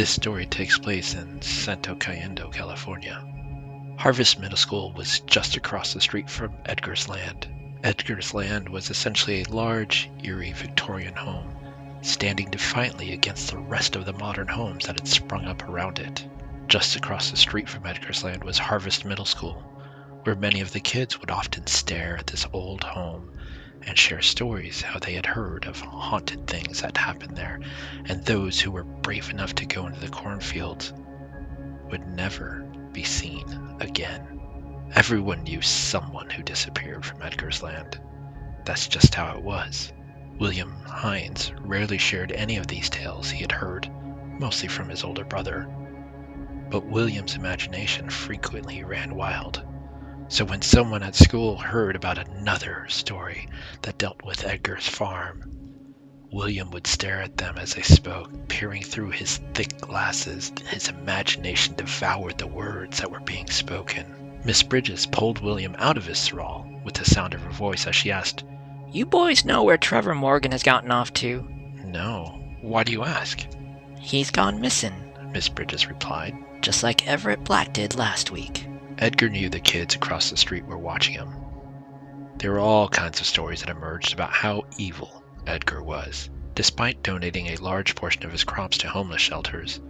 This story takes place in Santo Cayendo, California. Harvest Middle School was just across the street from Edgar's Land. Edgar's Land was essentially a large, eerie Victorian home, standing defiantly against the rest of the modern homes that had sprung up around it. Just across the street from Edgar's Land was Harvest Middle School, where many of the kids would often stare at this old home and share stories how they had heard of haunted things that happened there, and those who were brave enough to go into the cornfields would never be seen again. Everyone knew someone who disappeared from Edgar's Land. That's just how it was. William Hines rarely shared any of these tales he had heard, mostly from his older brother. But William's imagination frequently ran wild. So when someone at school heard about another story that dealt with Edgar's farm, William would stare at them as they spoke, peering through his thick glasses. His imagination devoured the words that were being spoken. Miss Bridges pulled William out of his thrall with the sound of her voice as she asked, "You boys know where Trevor Morgan has gotten off to?" "No. Why do you ask?" "He's gone missing," Miss Bridges replied. "just like Everett Black did last week." Edgar knew the kids across the street were watching him. There were all kinds of stories that emerged about how evil Edgar was. Despite donating a large portion of his crops to homeless shelters,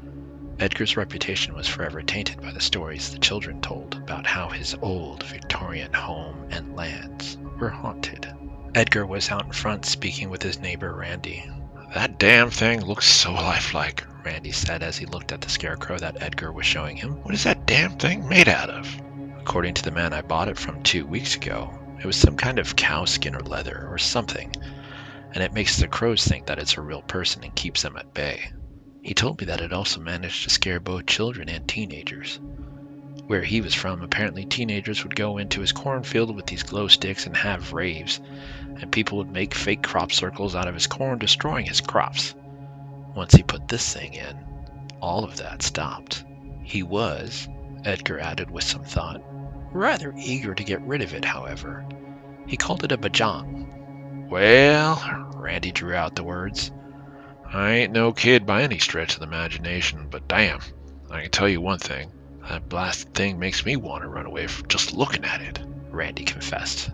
Edgar's reputation was forever tainted by the stories the children told about how his old Victorian home and lands were haunted. Edgar was out in front speaking with his neighbor Randy. "That damn thing looks so lifelike," Randy said as he looked at the scarecrow that Edgar was showing him. "What is that damn thing made out of?" "According to the man I bought it from 2 weeks ago, it was some kind of cow skin or leather or something, and it makes the crows think that it's a real person and keeps them at bay. He told me that it also managed to scare both children and teenagers. Where he was from, apparently teenagers would go into his cornfield with these glow sticks and have raves, and people would make fake crop circles out of his corn, destroying his crops. Once he put this thing in, all of that stopped. He was," Edgar added with some thought, "rather eager to get rid of it, however. He called it a bajang." "Well," Randy drew out the words, "I ain't no kid by any stretch of the imagination, but damn, I can tell you one thing. That blasted thing makes me want to run away from just looking at it," Randy confessed,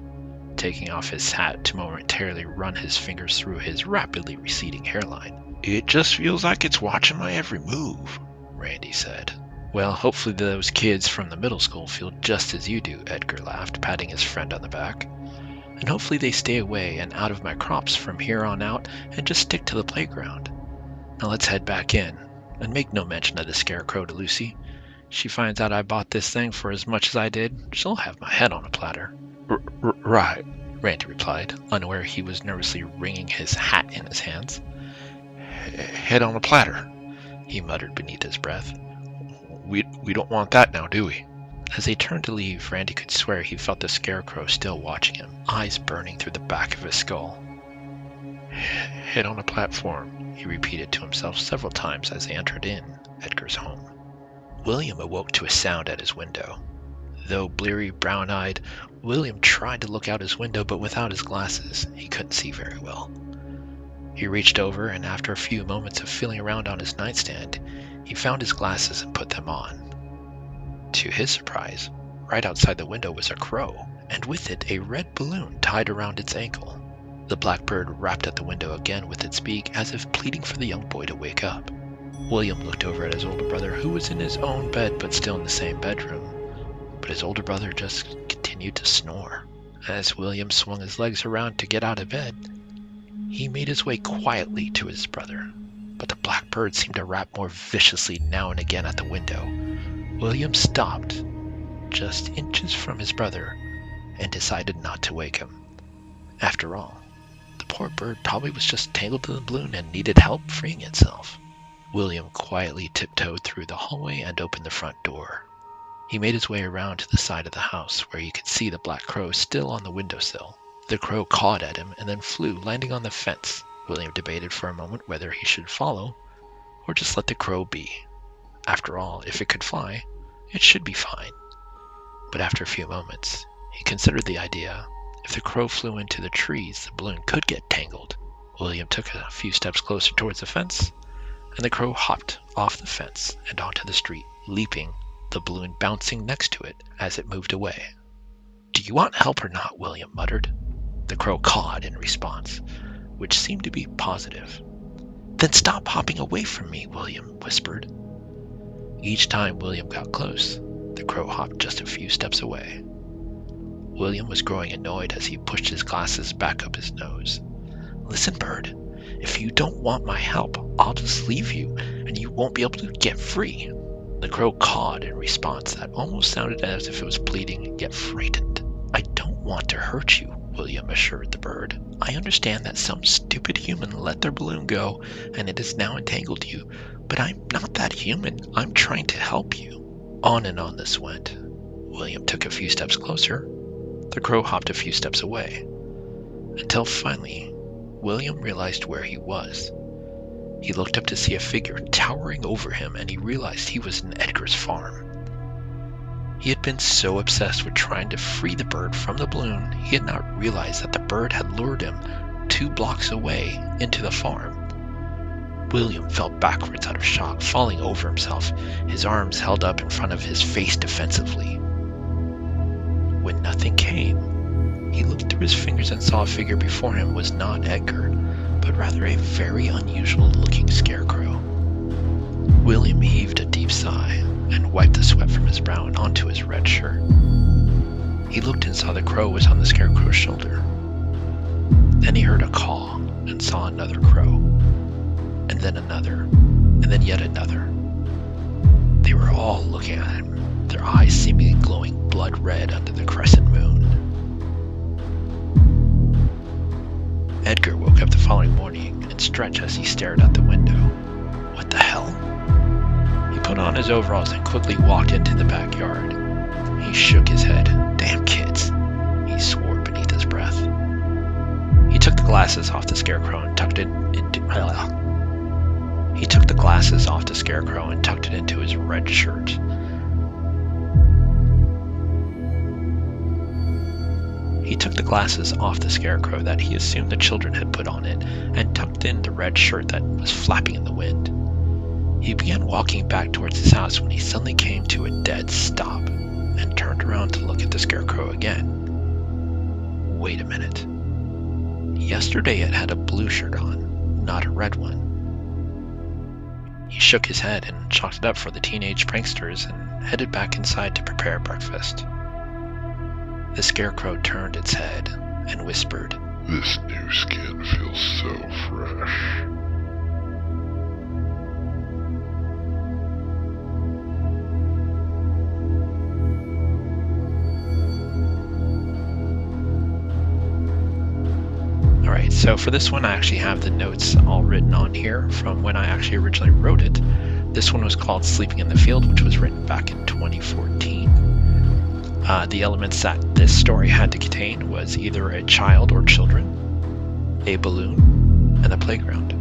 taking off his hat to momentarily run his fingers through his rapidly receding hairline. "It just feels like it's watching my every move," Randy said. "Well, hopefully those kids from the middle school feel just as you do," Edgar laughed, patting his friend on the back. "And hopefully they stay away and out of my crops from here on out and just stick to the playground. Now let's head back in, and make no mention of the scarecrow to Lucy. She finds out I bought this thing for as much as I did, she'll have my head on a platter." Right," Randy replied, unaware he was nervously wringing his hat in his hands. "Head on a platter," he muttered beneath his breath. We don't want that now, do we?" As they turned to leave, Randy could swear he felt the scarecrow still watching him, eyes burning through the back of his skull. "Head on a platform," he repeated to himself several times as they entered in Edgar's home. William awoke to a sound at his window. Though bleary, brown-eyed, William tried to look out his window, but without his glasses, he couldn't see very well. He reached over, and after a few moments of feeling around on his nightstand, he found his glasses and put them on. To his surprise, right outside the window was a crow, and with it a red balloon tied around its ankle. The blackbird rapped at the window again with its beak, as if pleading for the young boy to wake up. William looked over at his older brother, who was in his own bed but still in the same bedroom. But his older brother just continued to snore. As William swung his legs around to get out of bed, he made his way quietly to his brother, but the blackbird seemed to rap more viciously now and again at the window. William stopped, just inches from his brother, and decided not to wake him. After all, the poor bird probably was just tangled in the balloon and needed help freeing itself. William quietly tiptoed through the hallway and opened the front door. He made his way around to the side of the house where he could see the black crow still on the windowsill. The crow cawed at him and then flew, landing on the fence. William debated for a moment whether he should follow or just let the crow be. After all, if it could fly, it should be fine. But after a few moments, he considered the idea. If the crow flew into the trees, the balloon could get tangled. William took a few steps closer towards the fence and the crow hopped off the fence and onto the street, leaping, the balloon bouncing next to it as it moved away. "Do you want help or not?" William muttered. The crow cawed in response, which seemed to be positive. "Then stop hopping away from me," William whispered. Each time William got close, the crow hopped just a few steps away. William was growing annoyed as he pushed his glasses back up his nose. "Listen, bird, if you don't want my help, I'll just leave you, and you won't be able to get free." The crow cawed in response that almost sounded as if it was pleading, yet frightened. "I don't want to hurt you," William assured the bird. "I understand that some stupid human let their balloon go, and it has now entangled you, but I'm not that human. I'm trying to help you." On and on this went. William took a few steps closer. The crow hopped a few steps away, until finally William realized where he was. He looked up to see a figure towering over him, and he realized he was in Edgar's farm. He had been so obsessed with trying to free the bird from the balloon, he had not realized that the bird had lured him 2 blocks away into the farm. William fell backwards out of shock, falling over himself, his arms held up in front of his face defensively. When nothing came, he looked through his fingers and saw a figure before him was not Edgar, but rather a very unusual-looking scarecrow. William heaved a deep sigh and wiped the sweat from his brow and onto his red shirt. He looked and saw the crow was on the scarecrow's shoulder. Then he heard a caw and saw another crow, and then another, and then yet another. They were all looking at him, their eyes seemingly glowing blood red under the crescent moon. Edgar woke up the following morning and stretched as he stared out the window. What the hell? He put on his overalls and quickly walked into the backyard. He shook his head. "Damn kids," he swore beneath his breath. He took the glasses off the scarecrow and tucked it into his red shirt. He took the glasses off the scarecrow that he assumed the children had put on it and tucked in the red shirt that was flapping in the wind. He began walking back towards his house when he suddenly came to a dead stop and turned around to look at the scarecrow again. Wait a minute. Yesterday it had a blue shirt on, not a red one. He shook his head and chalked it up for the teenage pranksters and headed back inside to prepare breakfast. The scarecrow turned its head and whispered, "This new skin feels so fresh." Alright, so for this one I actually have the notes all written on here from when I actually originally wrote it. This one was called Sleeping in the Field, which was written back in 2014. The elements that this story had to contain was either a child or children, a balloon, and a playground.